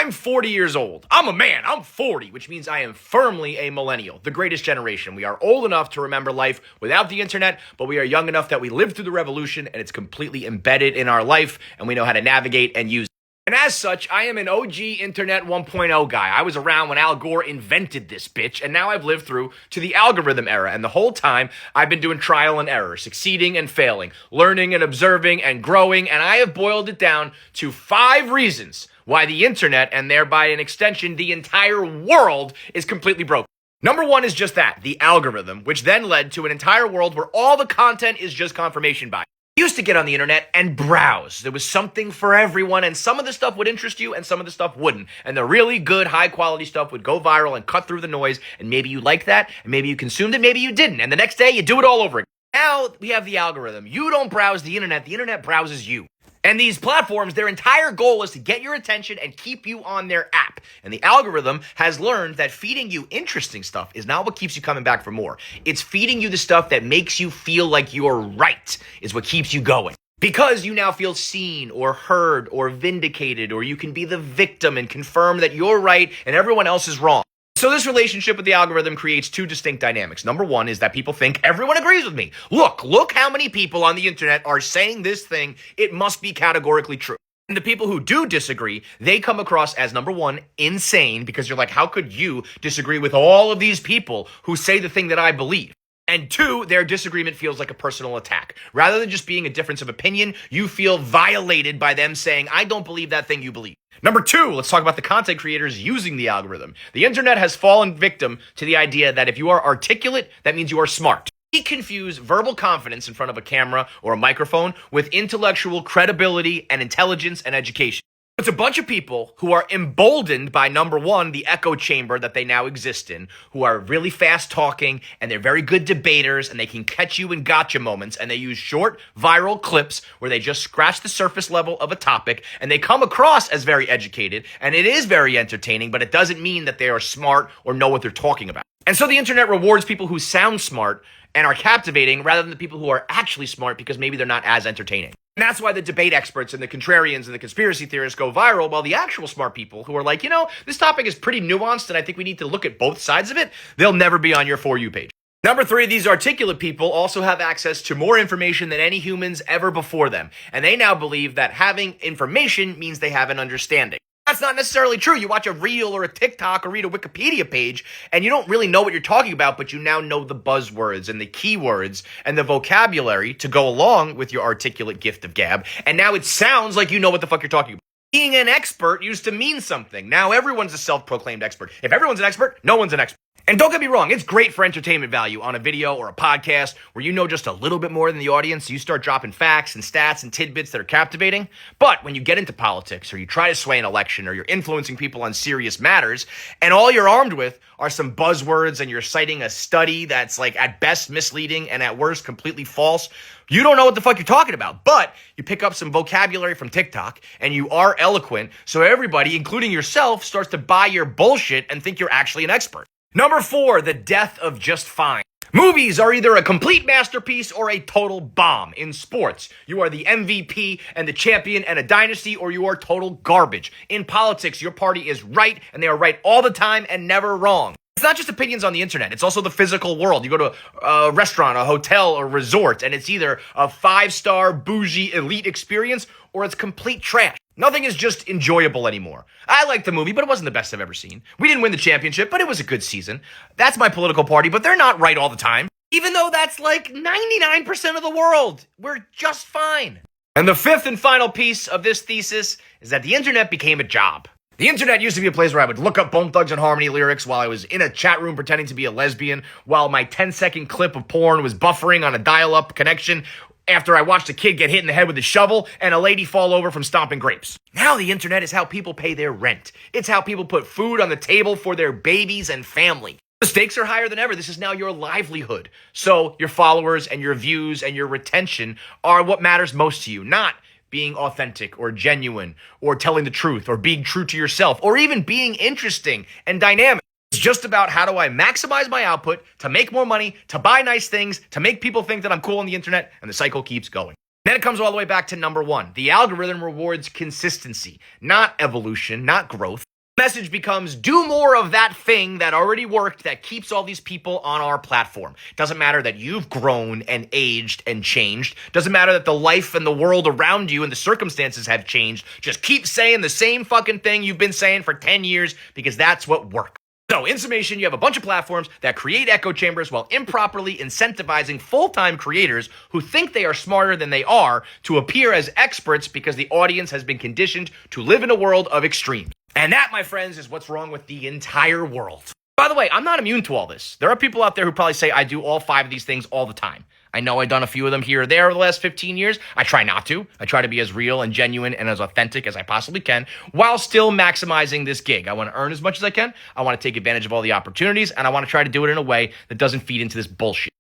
I'm 40 years old. I'm a man. I'm 40, which means I am firmly a millennial, the greatest generation. We are old enough to remember life without the internet, but we are young enough that we lived through the revolution and it's completely embedded in our life and we know how to navigate and use it. And as such, I am an OG Internet 1.0 guy. I was around when Al Gore invented this bitch, and now I've lived through to the algorithm era. And the whole time, I've been doing trial and error, succeeding and failing, learning and observing and growing, and I have boiled it down to 5 reasons why the internet, and thereby an extension, the entire world, is completely broken. Number 1 is just that, the algorithm, which then led to an entire world where all the content is just confirmation bias. You used to get on the internet and browse. There was something for everyone, and some of the stuff would interest you and some of the stuff wouldn't. And the really good, high-quality stuff would go viral and cut through the noise, and maybe you liked that, and maybe you consumed it, maybe you didn't. And the next day, you do it all over again. Now, we have the algorithm. You don't browse the internet browses you. And these platforms, their entire goal is to get your attention and keep you on their app. And the algorithm has learned that feeding you interesting stuff is not what keeps you coming back for more. It's feeding you the stuff that makes you feel like you're right is what keeps you going. Because you now feel seen or heard or vindicated, or you can be the victim and confirm that you're right and everyone else is wrong. So this relationship with the algorithm creates 2 distinct dynamics. Number 1 is that people think everyone agrees with me. Look how many people on the internet are saying this thing. It must be categorically true. And the people who do disagree, they come across as, number 1, insane, because you're like, how could you disagree with all of these people who say the thing that I believe? And 2, their disagreement feels like a personal attack. Rather than just being a difference of opinion, you feel violated by them saying, I don't believe that thing you believe. Number 2, let's talk about the content creators using the algorithm. The internet has fallen victim to the idea that if you are articulate, that means you are smart. We confuse verbal confidence in front of a camera or a microphone with intellectual credibility and intelligence and education. It's a bunch of people who are emboldened by, number 1, the echo chamber that they now exist in, who are really fast talking, and they're very good debaters, and they can catch you in gotcha moments, and they use short, viral clips where they just scratch the surface level of a topic, and they come across as very educated, and it is very entertaining, but it doesn't mean that they are smart or know what they're talking about. And so the internet rewards people who sound smart and are captivating rather than the people who are actually smart because maybe they're not as entertaining. And that's why the debate experts and the contrarians and the conspiracy theorists go viral, while the actual smart people who are like, this topic is pretty nuanced and I think we need to look at both sides of it, they'll never be on your For You page. Number 3, these articulate people also have access to more information than any humans ever before them. And they now believe that having information means they have an understanding. That's not necessarily true. You watch a reel or a TikTok or read a Wikipedia page and you don't really know what you're talking about, but you now know the buzzwords and the keywords and the vocabulary to go along with your articulate gift of gab. And now it sounds like you know what the fuck you're talking about. Being an expert used to mean something. Now everyone's a self-proclaimed expert. If everyone's an expert, no one's an expert. And don't get me wrong, it's great for entertainment value on a video or a podcast where you know just a little bit more than the audience. You start dropping facts and stats and tidbits that are captivating. But when you get into politics or you try to sway an election or you're influencing people on serious matters and all you're armed with are some buzzwords and you're citing a study that's like at best misleading and at worst completely false, you don't know what the fuck you're talking about. But you pick up some vocabulary from TikTok and you are eloquent, so everybody, including yourself, starts to buy your bullshit and think you're actually an expert. Number 4, the death of just fine. Movies are either a complete masterpiece or a total bomb. In sports, you are the MVP and the champion and a dynasty, or you are total garbage. In politics, your party is right and they are right all the time and never wrong. It's not just opinions on the internet. It's also the physical world. You go to a restaurant, a hotel, or resort, and it's either a 5-star bougie elite experience or it's complete trash. Nothing is just enjoyable anymore. I liked the movie, but it wasn't the best I've ever seen. We didn't win the championship, but it was a good season. That's my political party, but they're not right all the time. Even though that's like 99% of the world. We're just fine. And the 5th and final piece of this thesis is that the internet became a job. The internet used to be a place where I would look up Bone Thugs and Harmony lyrics while I was in a chat room pretending to be a lesbian, while my 10-second clip of porn was buffering on a dial-up connection after I watched a kid get hit in the head with a shovel and a lady fall over from stomping grapes. Now the internet is how people pay their rent. It's how people put food on the table for their babies and family. The stakes are higher than ever. This is now your livelihood. So your followers and your views and your retention are what matters most to you, not being authentic or genuine or telling the truth or being true to yourself or even being interesting and dynamic. It's just about how do I maximize my output to make more money, to buy nice things, to make people think that I'm cool on the internet, and the cycle keeps going. Then it comes all the way back to number 1. The algorithm rewards consistency, not evolution, not growth. message becomes, do more of that thing that already worked that keeps all these people on our platform. Doesn't matter that you've grown and aged and changed. Doesn't matter that the life and the world around you and the circumstances have changed. Just keep saying the same fucking thing you've been saying for 10 years because that's what works. So, in summation, you have a bunch of platforms that create echo chambers while improperly incentivizing full-time creators who think they are smarter than they are to appear as experts because the audience has been conditioned to live in a world of extremes. And that, my friends, is what's wrong with the entire world. By the way, I'm not immune to all this. There are people out there who probably say I do all 5 of these things all the time. I know I've done a few of them here or there over the last 15 years. I try not to. I try to be as real and genuine and as authentic as I possibly can while still maximizing this gig. I want to earn as much as I can. I want to take advantage of all the opportunities, and I want to try to do it in a way that doesn't feed into this bullshit.